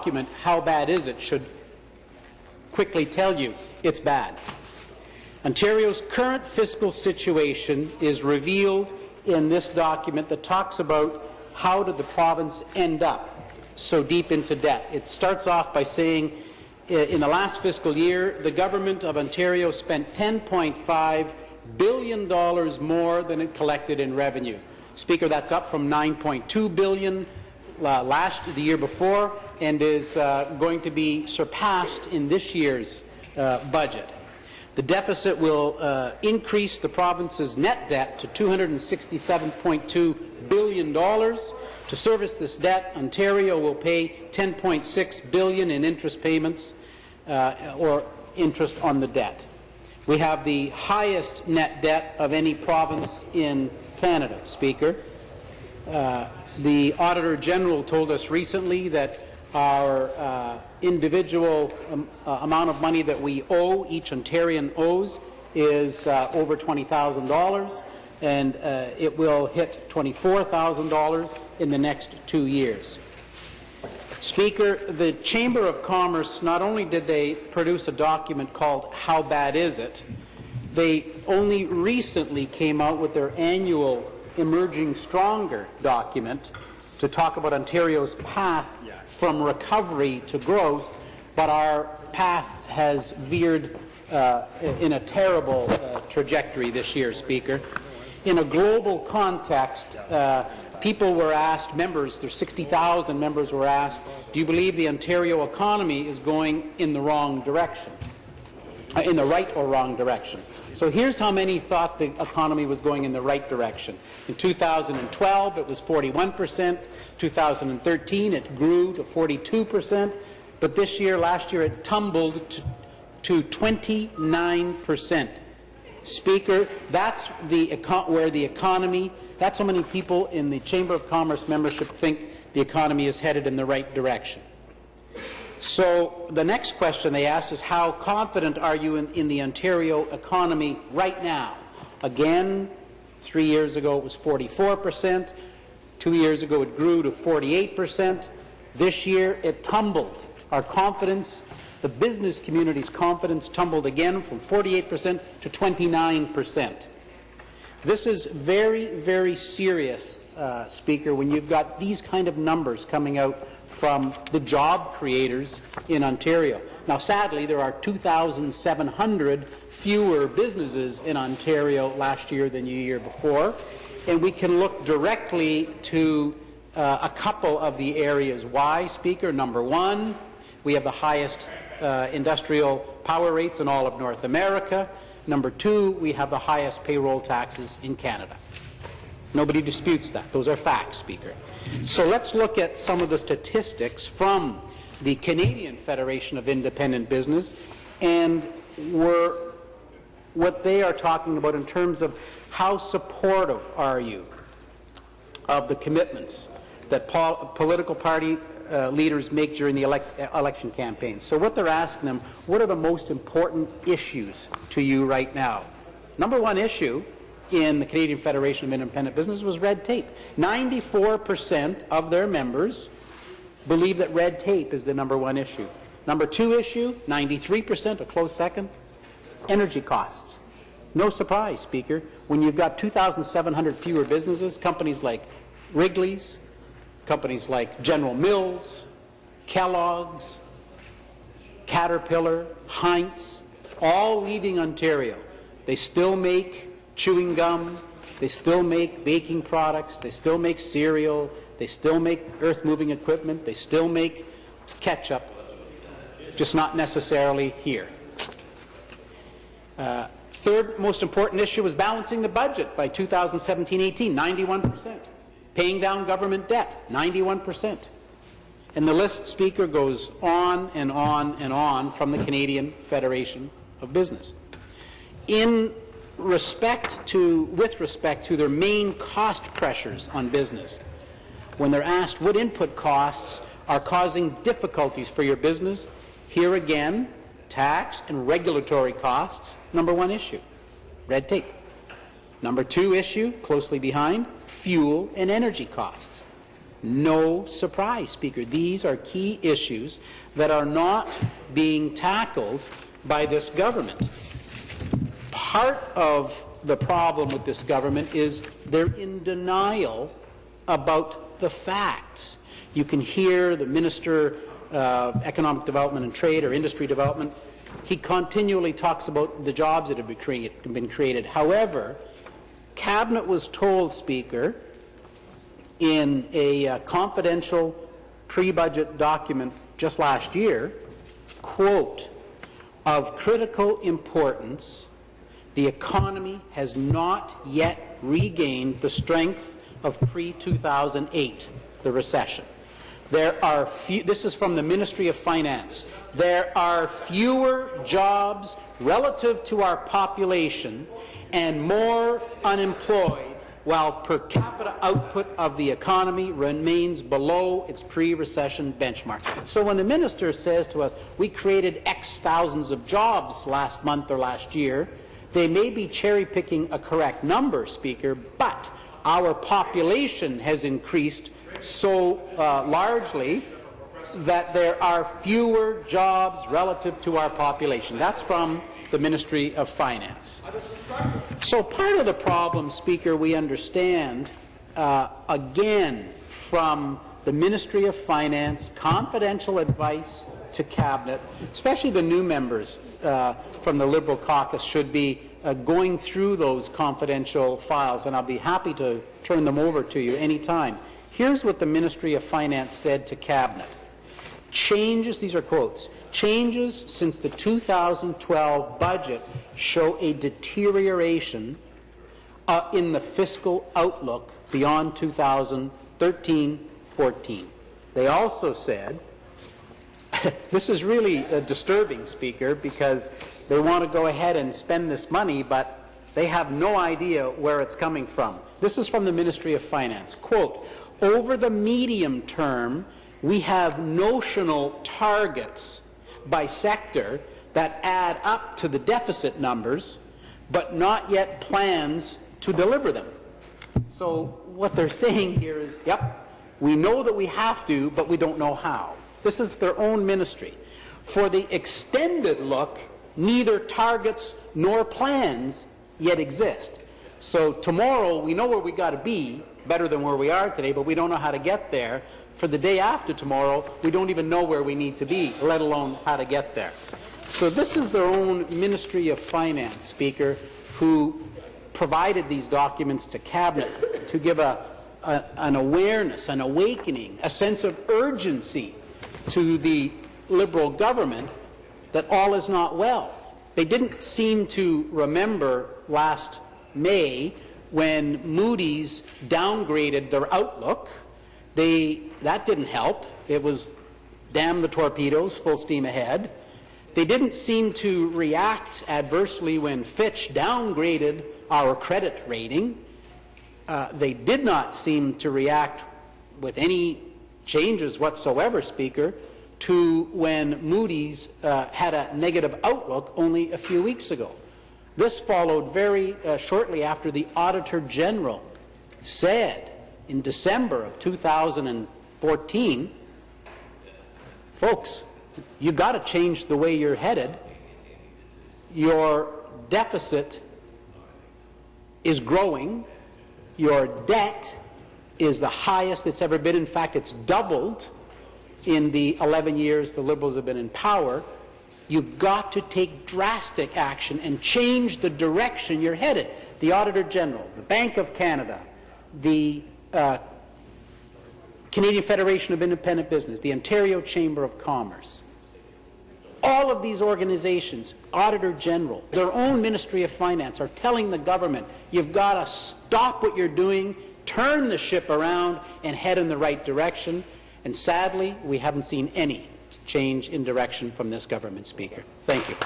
document, How Bad Is It?, should quickly tell you it's bad. Ontario's current fiscal situation is revealed in this document that talks about how did the province end up so deep into debt. It starts off by saying in the last fiscal year, the government of Ontario spent $10.5 billion more than it collected in revenue. Speaker, that's up from $9.2 billion the year before, and is going to be surpassed in this year's budget. The deficit will increase the province's net debt to $267.2 billion. To service this debt, Ontario will pay $10.6 billion in interest payments or interest on the debt. We have the highest net debt of any province in Canada, Speaker. The Auditor General told us recently that our individual amount of money that we owe, each Ontarian owes, is over $20,000, and it will hit $24,000 in the next 2 years. Speaker, the Chamber of Commerce, not only did they produce a document called How Bad Is It?, they only recently came out with their annual Emerging Stronger document to talk about Ontario's path from recovery to growth, but our path has veered in a terrible trajectory this year, Speaker. In a global context, people were asked, members, there's 60,000 members were asked, do you believe the Ontario economy is going in the wrong direction, in the right or wrong direction? So here's how many thought the economy was going in the right direction. In 2012, it was 41%. 2013, it grew to 42%. But this year, last year, it tumbled to 29%. Speaker, that's where the economy, that's how many people in the Chamber of Commerce membership think the economy is headed in the right direction. So the next question they asked is, how confident are you in the Ontario economy right now? Again, 3 years ago it was 44%. 2 years ago it grew to 48%. This year it tumbled. Our confidence, the business community's confidence, tumbled again from 48% to 29%. This is very, very serious, Speaker, when you've got these kind of numbers coming out from the job creators in Ontario. Now, sadly, there are 2,700 fewer businesses in Ontario last year than the year before, and we can look directly to a couple of the areas. Why, Speaker? Number one, we have the highest industrial power rates in all of North America. Number two, we have the highest payroll taxes in Canada. Nobody disputes that. Those are facts, Speaker. So let's look at some of the statistics from the Canadian Federation of Independent Business and what they are talking about in terms of how supportive are you of the commitments that political party leaders make during the election campaigns. So what they're asking them, what are the most important issues to you right now? Number one issue in the Canadian Federation of Independent Business was red tape. 94% of their members believe that red tape is the number one issue. Number two issue, 93%, a close second, energy costs. No surprise, Speaker, when you've got 2,700 fewer businesses, companies like Wrigley's, companies like General Mills, Kellogg's, Caterpillar, Heinz, all leaving Ontario. They still make chewing gum, they still make baking products, they still make cereal, they still make earth-moving equipment, they still make ketchup, just not necessarily here. Third most important issue was balancing the budget by 2017-18, 91%. Paying down government debt, 91%. And the list, Speaker, goes on and on and on from the Canadian Federation of Business. With respect to their main cost pressures on business, when they're asked what input costs are causing difficulties for your business, here again, tax and regulatory costs, number one issue, red tape. Number two issue, closely behind, fuel and energy costs. No surprise, Speaker. These are key issues that are not being tackled by this government. Part of the problem with this government is they're in denial about the facts. You can hear the Minister of Economic Development and Trade, or Industry Development. He continually talks about the jobs that have been created. However, Cabinet was told, Speaker, in a confidential pre-budget document just last year, quote, "Of critical importance, the economy has not yet regained the strength of pre-2008, the recession. There are this is from the Ministry of Finance. There are fewer jobs relative to our population and more unemployed, while per capita output of the economy remains below its pre-recession benchmark." So when the minister says to us, we created X thousands of jobs last month or last year, they may be cherry-picking a correct number, Speaker, but our population has increased so largely that there are fewer jobs relative to our population. That's from the Ministry of Finance. So part of the problem, Speaker, we understand, again, from the Ministry of Finance, confidential advice to Cabinet, especially the new members from the Liberal caucus should be going through those confidential files, and I'll be happy to turn them over to you anytime. Here's what the Ministry of Finance said to Cabinet. Changes, these are quotes, changes since the 2012 budget show a deterioration in the fiscal outlook beyond 2013-14. They also said, this is really disturbing, Speaker, because they want to go ahead and spend this money, but they have no idea where it's coming from. This is from the Ministry of Finance. Quote, "Over the medium term, we have notional targets by sector that add up to the deficit numbers, but not yet plans to deliver them." So what they're saying here is, yep, we know that we have to, but we don't know how. This is their own ministry. For the extended look, neither targets nor plans yet exist. So tomorrow, we know where we got to be, better than where we are today, but we don't know how to get there. For the day after tomorrow, we don't even know where we need to be, let alone how to get there. So this is their own Ministry of Finance, Speaker, who provided these documents to Cabinet to give an awareness, an awakening, a sense of urgency to the Liberal government that all is not well. They didn't seem to remember last May when Moody's downgraded their outlook. That didn't help. It was damn the torpedoes, full steam ahead. They didn't seem to react adversely when Fitch downgraded our credit rating. They did not seem to react with any changes whatsoever, Speaker, to when Moody's had a negative outlook only a few weeks ago. This followed very shortly after the Auditor General said in December of 2014, folks, you got to change the way you're headed. Your deficit is growing. Your debt is the highest it's ever been. In fact, it's doubled in the 11 years the Liberals have been in power. You've got to take drastic action and change the direction you're headed. The Auditor General, the Bank of Canada, the Canadian Federation of Independent Business, the Ontario Chamber of Commerce, all of these organizations, Auditor General, their own Ministry of Finance are telling the government, you've got to stop what you're doing, turn the ship around and head in the right direction. And sadly, we haven't seen any change in direction from this government, Speaker. Thank you.